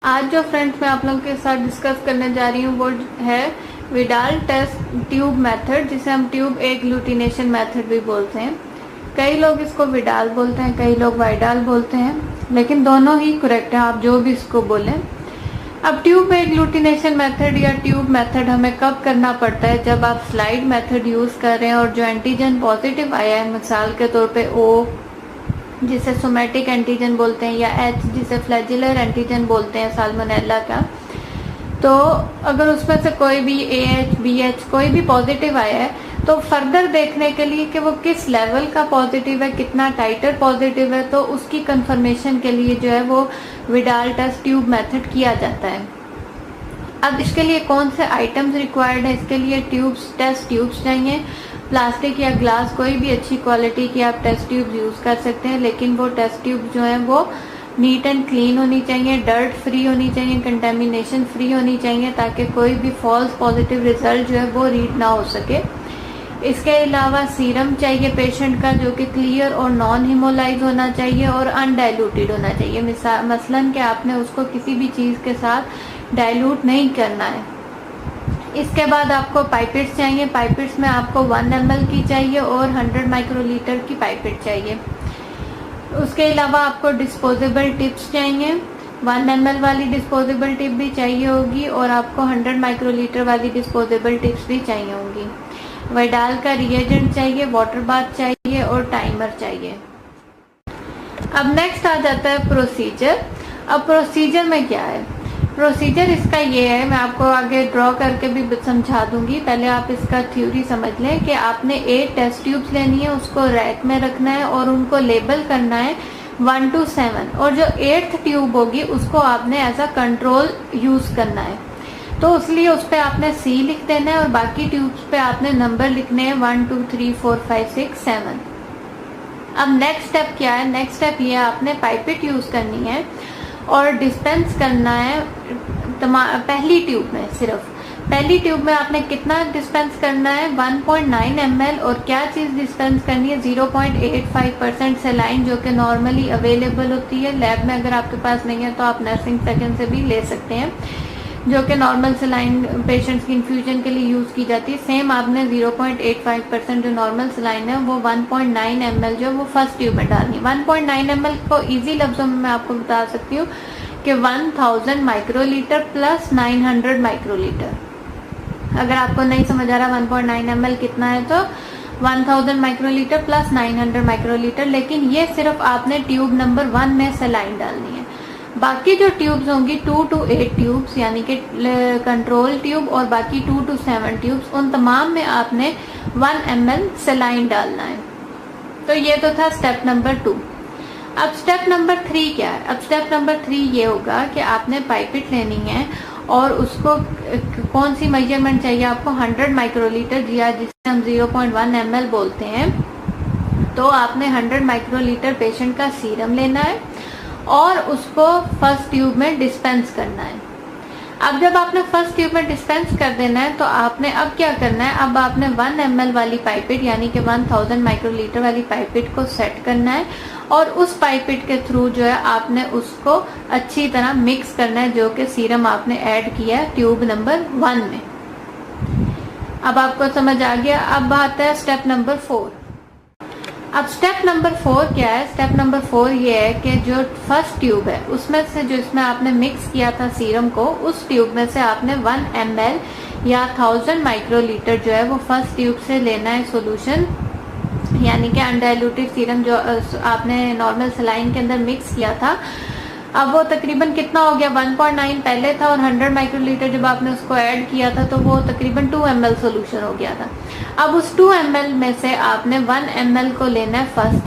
आज जो फ्रेंड्स मैं आप लोगों के साथ डिस्कस करने जा रही हूँ वो है विडाल टेस्ट ट्यूब मेथड, जिसे हम ट्यूब एग्लूटिनेशन मेथड भी बोलते हैं। कई लोग इसको विडाल बोलते हैं, कई लोग वाइडाल बोलते हैं, लेकिन दोनों ही करेक्ट है, आप जो भी इसको बोलें। अब ट्यूब एग्लूटिनेशन मेथड या ट्यूब मेथड हमें कब करना पड़ता है? जब आप स्लाइड मेथड यूज कर रहे हैं और जो एंटीजन पॉजिटिव आया है, मिसाल के तौर पे ओ जिसे सोमेटिक एंटीजन बोलते हैं, या एच जिसे फ्लैजिलर एंटीजन बोलते हैं साल्मोनेला का, तो अगर उसमें से कोई भी AH BH कोई भी पॉजिटिव आया है तो फर्दर देखने के लिए कि वो किस लेवल का पॉजिटिव है, कितना टाइटर पॉजिटिव है, तो उसकी कंफर्मेशन के लिए जो है वो विडाल टेस्ट ट्यूब मेथड किया जाता है। अब इसके लिए कौन से आइटम्स रिक्वायर्ड है? इसके लिए टेस्ट ट्यूब्स चाहिए, प्लास्टिक या ग्लास कोई भी अच्छी क्वालिटी की आप टेस्ट ट्यूब यूज कर सकते हैं, लेकिन वो टेस्ट ट्यूब जो है वो नीट एंड क्लीन होनी चाहिए, डर्ट फ्री होनी चाहिए, कंटेमिनेशन फ्री होनी चाहिए, ताकि कोई भी फॉल्स पॉजिटिव रिजल्ट जो है वो रीड ना हो सके। इसके अलावा सीरम चाहिए पेशेंट का, जो कि क्लियर और नॉन हिमोलाइज होना चाहिए और अनडाइल्यूटेड होना चाहिए। मसलन कि आपने उसको किसी भी चीज के साथ डाइल्यूट नहीं करना है। इसके बाद आपको पाइपेट्स चाहिए, पाइपेट्स में आपको 1 ml की चाहिए और 100 माइक्रोलीटर की पाइपेट चाहिए। उसके अलावा आपको डिस्पोजेबल टिप्स चाहिए, 1 ml वाली डिस्पोजेबल टिप भी चाहिए होगी और आपको 100 माइक्रोलीटर वाली डिस्पोजेबल टिप्स भी चाहिए होंगी। विडाल का रिएजेंट चाहिए, वाटर बाथ चाहिए और टाइमर चाहिए। अब नेक्स्ट आ जाता है प्रोसीजर। अब प्रोसीजर में क्या है? प्रोसीजर इसका ये है, मैं आपको आगे ड्रॉ करके भी समझा दूंगी। पहले आप इसका थ्योरी समझ लें कि आपने 8 टेस्ट ट्यूब्स लेनी है, उसको रैक में रखना है और उनको लेबल करना है 1 to 7, और जो 8th ट्यूब होगी उसको आपने एज अ कंट्रोल यूज करना है। तो इसलिए उस पर आपने C लिख देना है और बाकी ट्यूब्स पे आपने नंबर लिखने हैं 1 2 3 4 5 6 7। अब नेक्स्ट स्टेप क्या है? नेक्स्ट स्टेप ये आपने पाइपेट यूज करनी है और डिस्पेंस करना है पहली ट्यूब में। सिर्फ पहली ट्यूब में आपने कितना डिस्पेंस करना है? 1.9 ml, और क्या चीज डिस्पेंस करनी है? 0.85% सेलाइन, जो कि नॉर्मली अवेलेबल होती है लैब में। अगर आपके पास नहीं है तो आप नर्सिंग सेकंड से भी ले सकते हैं, जो कि नॉर्मल सेलाइन पेशेंट्स की इन्फ्यूजन के लिए यूज की जाती है। सेम आपने 0.85% जो नॉर्मल सेलाइन है वो 1.9 ml जो वो फर्स्ट ट्यूब में डालनी है। 1.9 ml को इजी लफ्जों में मैं आपको बता सकती हूँ कि 1000 माइक्रोलीटर प्लस 900 माइक्रोलीटर। अगर आपको नहीं समझ आ रहा 1.9 ml कितना है, तो 1000 माइक्रोलीटर प्लस 900 माइक्रोलीटर, लेकिन ये सिर्फ आपने ट्यूब नंबर 1 में सेलाइन डालनी है। बाकी जो ट्यूब्स होंगी 2 to 8 ट्यूब्स, यानी कि कंट्रोल ट्यूब, और बाकी 2 to 7 ट्यूब्स, उन तमाम में आपने 1 ml सेलाइन डालना है। तो ये तो था स्टेप नंबर 2। अब स्टेप नंबर 3 क्या है? अब स्टेप नंबर 3 ये होगा कि आपने पाइपेट लेनी है और उसको कौन सी मेजरमेंट चाहिए आपको? 100 माइक्रोलीटर, या जिसे हम 0.1 ml बोलते हैं। तो आपने 100 माइक्रोलीटर पेशेंट का सीरम लेना है और उसको फर्स्ट ट्यूब में डिस्पेंस करना है। अब जब आपने फर्स्ट ट्यूब में डिस्पेंस कर देना है तो आपने अब क्या करना है? अब आपने 1 ml वाली पाइपेट, यानी कि 1000 माइक्रोलीटर वाली पाइपेट को सेट करना है और उस पाइपेट के थ्रू जो है आपने उसको अच्छी तरह मिक्स करना है, जो कि सीरम आपने ऐड किया है ट्यूब नंबर 1 में। अब आपको समझ आ गया। अब आता है स्टेप नंबर 4। अब स्टेप नंबर 4 क्या है? स्टेप नंबर 4 ये है कि जो फर्स्ट ट्यूब है उसमें से, जो इसमें आपने मिक्स किया था सीरम को, उस ट्यूब में से आपने 1 ml या 1000 माइक्रोलीटर जो है वो फर्स्ट ट्यूब से लेना है सोल्यूशन, यानी कि अनडाइल्यूटेड सीरम जो आपने नॉर्मल सेलाइन के अंदर मिक्स किया था। अब वो तकरीबन कितना हो गया? 1.9 पहले था और 100 माइक्रोलीटर जब आपने उसको ऐड किया था तो वो तकरीबन 2 ml सोल्यूशन हो गया था। अब उस 2 ml में से आपने 1 ml को लेना है फर्स्ट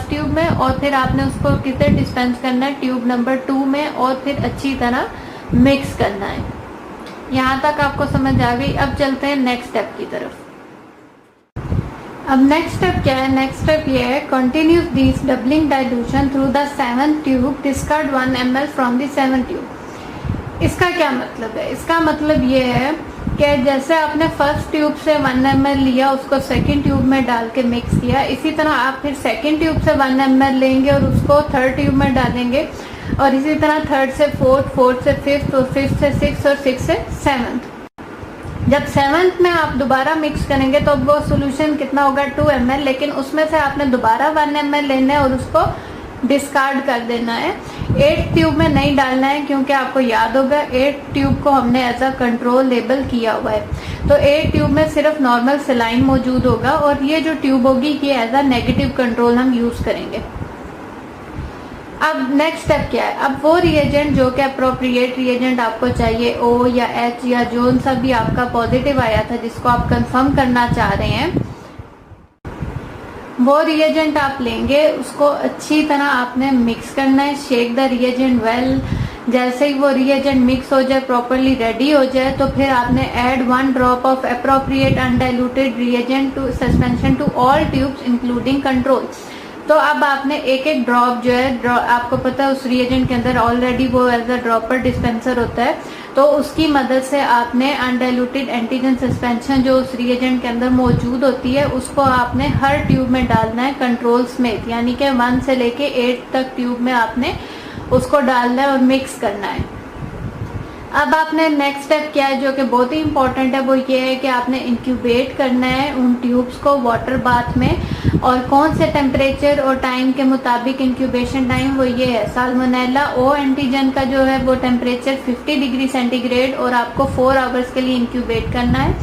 ट्यूब में, और फिर आपने उसको कितने डिस्पेंस करना है? ट्यूब नंबर 2 में, और फिर अच्छी तरह मिक्स करना है। यहाँ तक आपको समझ आ गई। अब चलते हैं नेक्स्ट स्टेप की तरफ। अब नेक्स्ट स्टेप क्या है? नेक्स्ट स्टेप ये है continuous this doubling dilution through the 7th tube, discard 1 ml from the 7th tube. इसका क्या मतलब है? इसका मतलब ये है कि जैसे आपने फर्स्ट ट्यूब से 1 ml लिया, उसको सेकंड ट्यूब में डाल के मिक्स किया, इसी तरह आप फिर सेकंड ट्यूब से 1 ml लेंगे और उसको थर्ड ट्यूब में डालेंगे। और इसी तरह थर्ड से फोर्थ, फोर्थ से फिफ्थ, और फिफ्थ से सिक्स, और सिक्स से सेवन्थ। जब सेवन्थ में आप दोबारा मिक्स करेंगे तो वो सोल्यूशन कितना होगा 2 ml, लेकिन उसमें से आपने दोबारा 1 ml लेना है और उसको डिस्कार्ड कर देना है। 8 ट्यूब में नहीं डालना है, क्योंकि आपको याद होगा 8 ट्यूब को हमने एज अ कंट्रोल लेबल किया हुआ है। तो 8 ट्यूब में सिर्फ नॉर्मल सलाइन मौजूद होगा, और ये जो ट्यूब होगी ये एज अ नेगेटिव कंट्रोल हम यूज करेंगे। अब नेक्स्ट स्टेप क्या है? अब वो रिएजेंट जो कि अप्रोप्रिएट रिएजेंट आपको चाहिए, O या H या जोन सा भी आपका पॉजिटिव आया था जिसको आप कंफर्म करना चाह रहे हैं, वो रिएजेंट आप लेंगे, उसको अच्छी तरह आपने मिक्स करना है। Shake the reagent well. जैसे ही वो रिएजेंट मिक्स हो जाए, प्रॉपरली रेडी हो जाए, तो फिर आपने add 1 drop of appropriate undiluted reagent to suspension to all tubes including control. तो अब आपने एक एक ड्रॉप जो है, आपको पता है उस रिएजेंट के अंदर ऑलरेडी वो एज अ ड्रॉपर डिस्पेंसर होता है, तो उसकी मदद से आपने अनडाइल्यूटेड एंटीजन सस्पेंशन जो उस रिएजेंट के अंदर मौजूद होती है उसको आपने हर ट्यूब में डालना है कंट्रोल समेत, यानी कि 1 से लेके 8 तक ट्यूब में आपने उसको डालना है और मिक्स करना है। अब आपने नेक्स्ट स्टेप क्या है जो कि बहुत ही इंपॉर्टेंट है, वो ये है कि आपने इंक्यूबेट करना है उन ट्यूब्स को वाटर बाथ में। और कौन से टेम्परेचर और टाइम के मुताबिक इंक्यूबेशन टाइम वो ये है, साल्मोनेला ओ एंटीजन का जो है वो टेम्परेचर 50 डिग्री सेंटीग्रेड और आपको 4 आवर्स के लिए इंक्यूबेट करना है।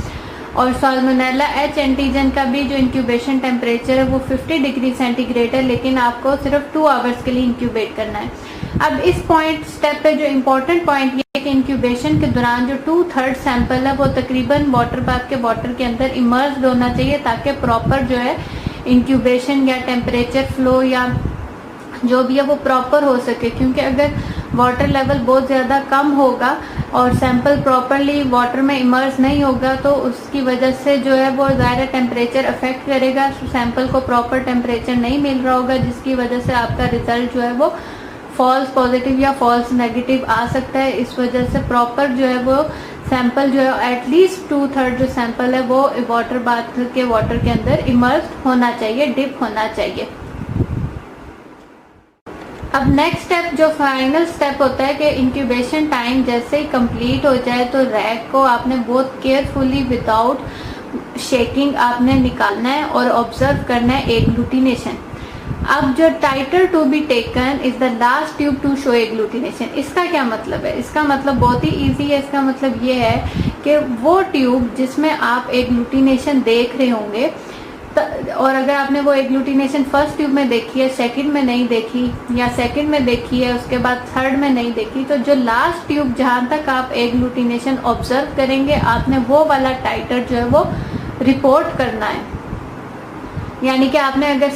और साल्मोनेला एच एंटीजन का भी जो इंक्यूबेशन टेम्परेचर है वो 50 डिग्री सेंटीग्रेड है, लेकिन आपको सिर्फ 2 आवर्स के लिए इंक्यूबेट करना है। अब इस पॉइंट स्टेप पे जो इम्पोर्टेंट पॉइंट ये है कि इंक्यूबेशन के दौरान जो 2/3 सैंपल है वो तकरीबन वाटर बाथ के वाटर के अंदर इमर्स्ड होना चाहिए, ताकि प्रॉपर जो है इंक्यूबेशन या टेम्परेचर फ्लो या जो भी है वो प्रॉपर हो सके। क्योंकि अगर वाटर लेवल बहुत ज़्यादा कम होगा और सैंपल प्रॉपरली वाटर में इमर्स नहीं होगा तो उसकी वजह से जो है वो ज़्यादा टेम्परेचर अफेक्ट करेगा, सैंपल को प्रॉपर टेम्परेचर नहीं मिल रहा होगा, जिसकी वजह से आपका रिजल्ट जो है वो फॉल्स पॉजिटिव या फॉल्स नेगेटिव आ सकता है। इस वजह से प्रॉपर जो है वो सैंपल जो है एटलीस्ट 2/3 जो सैंपल है वो वाटर बाथ के वाटर के अंदर इमर्स्ड होना चाहिए, डिप होना चाहिए। अब नेक्स्ट स्टेप जो फाइनल स्टेप होता है कि इंक्यूबेशन टाइम जैसे ही कंप्लीट हो जाए तो रैक को आपने बहुत केयरफुली विदाउट शेकिंग आपने निकालना है और ऑब्जर्व करना है एग्लूटिनेशन। अब जो titre to be taken is the last tube to show agglutination. इसका क्या मतलब है? इसका मतलब बहुत ही इजी है। इसका मतलब ये है कि वो ट्यूब जिसमें आप एग्लूटिनेशन देख रहे होंगे और अगर आपने वो एग्लूटिनेशन फर्स्ट ट्यूब में देखी है, सेकंड में नहीं देखी, या सेकंड में देखी है उसके बाद थर्ड में नहीं देखी, तो जो लास्ट ट्यूब जहां तक आप एग्लूटिनेशन ऑब्जर्व करेंगे आपने वो वाला टाइटर जो है वो रिपोर्ट करना है। यानी कि आपने अगर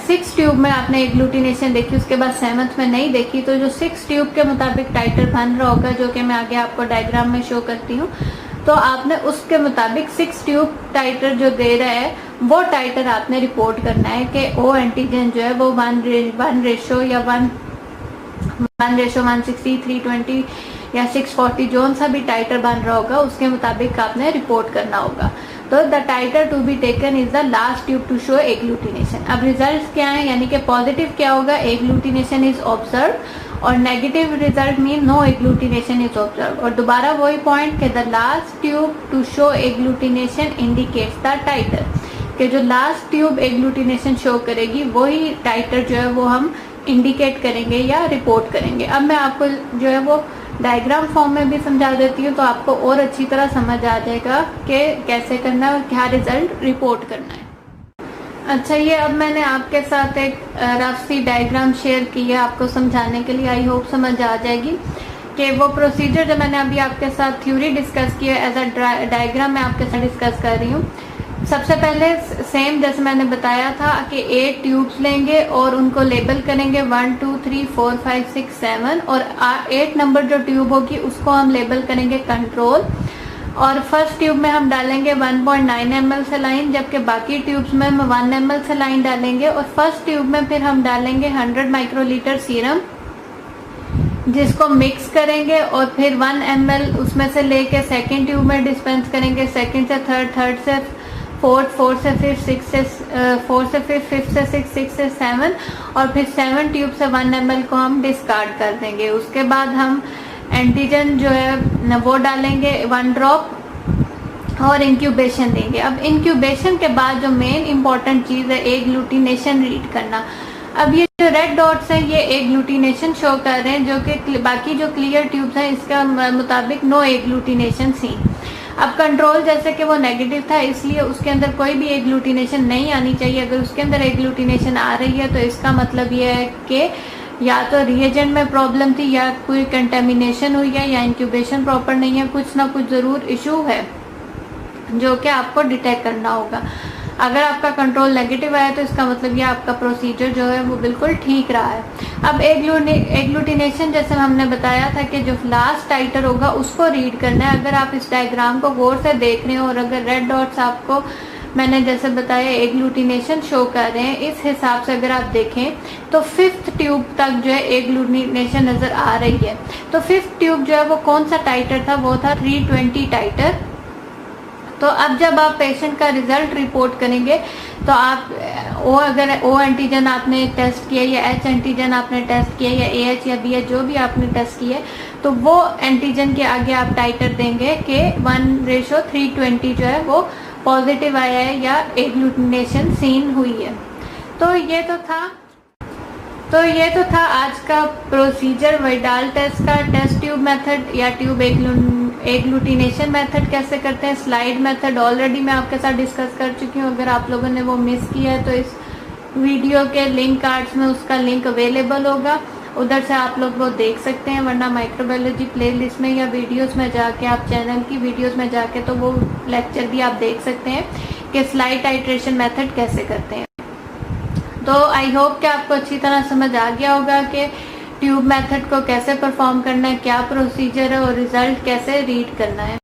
6 ट्यूब में आपने एग्लूटिनेशन देखी उसके बाद 7th में नहीं देखी, तो जो 6 ट्यूब के मुताबिक टाइटर बन रहा होगा, जो कि मैं आगे आपको डायग्राम में शो करती हूँ, तो आपने उसके मुताबिक 6 ट्यूब टाइटर जो दे रहा है वो टाइटर आपने रिपोर्ट करना है कि ओ एंटीजन जो है वो 1 रेशो या 1 रेशो 160, 320 या 640 जोन सा भी टाइटर बन रहा होगा उसके मुताबिक आपने रिपोर्ट करना होगा। तो the titre to be taken is the last tube to show agglutination. अब रिजल्ट क्या है, यानी कि पॉजिटिव क्या होगा, एग्लूटिनेशन इज ऑब्जर्व, और negative result mean no agglutination is observe. और दोबारा वही पॉइंट कि the last tube to show agglutination indicates the titre, कि जो लास्ट ट्यूब एग्लूटिनेशन शो करेगी वही टाइटर जो है वो हम इंडिकेट करेंगे या रिपोर्ट करेंगे। अब मैं आपको जो है वो डायग्राम फॉर्म में भी समझा देती हूँ तो आपको और अच्छी तरह समझ आ जाएगा कि कैसे करना है और क्या रिजल्ट रिपोर्ट करना है। अच्छा, ये अब मैंने आपके साथ एक रफ सी डायग्राम शेयर की है आपको समझाने के लिए, आई होप समझ आ जाएगी कि वो प्रोसीजर जो मैंने अभी आपके साथ थ्योरी डिस्कस की है एज अ डायग्राम मैं आपके साथ डिस्कस कर रही हूँ। सबसे पहले सेम जैसे मैंने बताया था कि 8 ट्यूब्स लेंगे और उनको लेबल करेंगे 1 2 3 4 5 6 7 और 8 नंबर जो ट्यूब होगी उसको हम लेबल करेंगे कंट्रोल। और फर्स्ट ट्यूब में हम डालेंगे 1.9 ml सलाइन, जबकि बाकी ट्यूब्स में हम 1 ml सलाइन डालेंगे। और फर्स्ट ट्यूब में फिर हम डालेंगे 100 माइक्रोलीटर सीरम जिसको मिक्स करेंगे और फिर 1 ml उसमें से लेके सेकेंड ट्यूब में डिस्पेंस करेंगे, सेकेंड से थर्ड, थर्ड से फोर्थ से फिर 6 से 4 से फिर 5 से 6 से 7 और फिर 7 ट्यूब से 1 ml को हम डिस्कार्ड कर देंगे। उसके बाद हम एंटीजन जो है वो डालेंगे 1 ड्रॉप और इंक्यूबेशन देंगे। अब इंक्यूबेशन के बाद जो मेन इंपॉर्टेंट चीज है एग्लूटिनेशन रीड करना। अब ये जो रेड डॉट्स हैं ये एग्लूटिनेशन शो कर रहे हैं, जो कि बाकी जो क्लियर ट्यूब्स हैं इसका मुताबिक नो एग्लूटिनेशन सीन। अब कंट्रोल जैसे कि वो नेगेटिव था इसलिए उसके अंदर कोई भी एग्लूटिनेशन नहीं आनी चाहिए। अगर उसके अंदर एग्लूटिनेशन आ रही है तो इसका मतलब ये है कि या तो रिएजेंट में प्रॉब्लम थी या कोई कंटेमिनेशन हुई है या इंक्यूबेशन प्रॉपर नहीं है, कुछ ना कुछ जरूर इशू है जो कि आपको डिटेक्ट करना होगा। अगर आपका कंट्रोल नेगेटिव आया तो इसका मतलब ये आपका प्रोसीजर जो है वो बिल्कुल ठीक रहा है। अब एग्लूटिनेशन जैसे हमने बताया था कि जो लास्ट टाइटर होगा उसको रीड करना है। अगर आप इस डायग्राम को गौर से देख रहे हो और अगर रेड डॉट्स आपको मैंने जैसे बताया एग्लूटिनेशन शो कर रहे हैं, इस हिसाब से अगर आप देखें तो 5th ट्यूब तक जो है एग्लूटिनेशन नजर आ रही है। तो 5th ट्यूब जो है वो कौन सा टाइटर था, वो था 320 टाइटर। तो अब जब आप पेशेंट का रिजल्ट रिपोर्ट करेंगे तो आप अगर ओ एंटीजन आपने टेस्ट किया या एच एंटीजन आपने टेस्ट किया या AH या BH जो भी आपने टेस्ट किया तो वो एंटीजन के आगे आप टाइटर देंगे कि 1:320 जो है वो पॉजिटिव आया है या एग्लूटिनेशन सीन हुई है। तो ये तो था आज का प्रोसीजर वाइडाल टेस्ट का। टेस्ट ट्यूब मेथड या ट्यूब एग्लूटिनेशन मेथड कैसे करते हैं, स्लाइड मेथड ऑलरेडी मैं आपके साथ डिस्कस कर चुकी हूँ। अगर आप लोगों ने वो मिस किया है तो इस वीडियो के लिंक कार्ड्स में उसका लिंक अवेलेबल होगा, उधर से आप लोग वो देख सकते हैं, वरना माइक्रोबायोलॉजी प्लेलिस्ट में या वीडियोस में जाके आप चैनल की वीडियोस में जाके तो वो लेक्चर भी आप देख सकते हैं कि स्लाइड टाइट्रेशन मेथड कैसे करते हैं। तो आई होप कि आपको अच्छी तरह समझ आ गया होगा कि ट्यूब मेथड को कैसे परफॉर्म करना है, क्या प्रोसीजर है और रिजल्ट कैसे रीड करना है।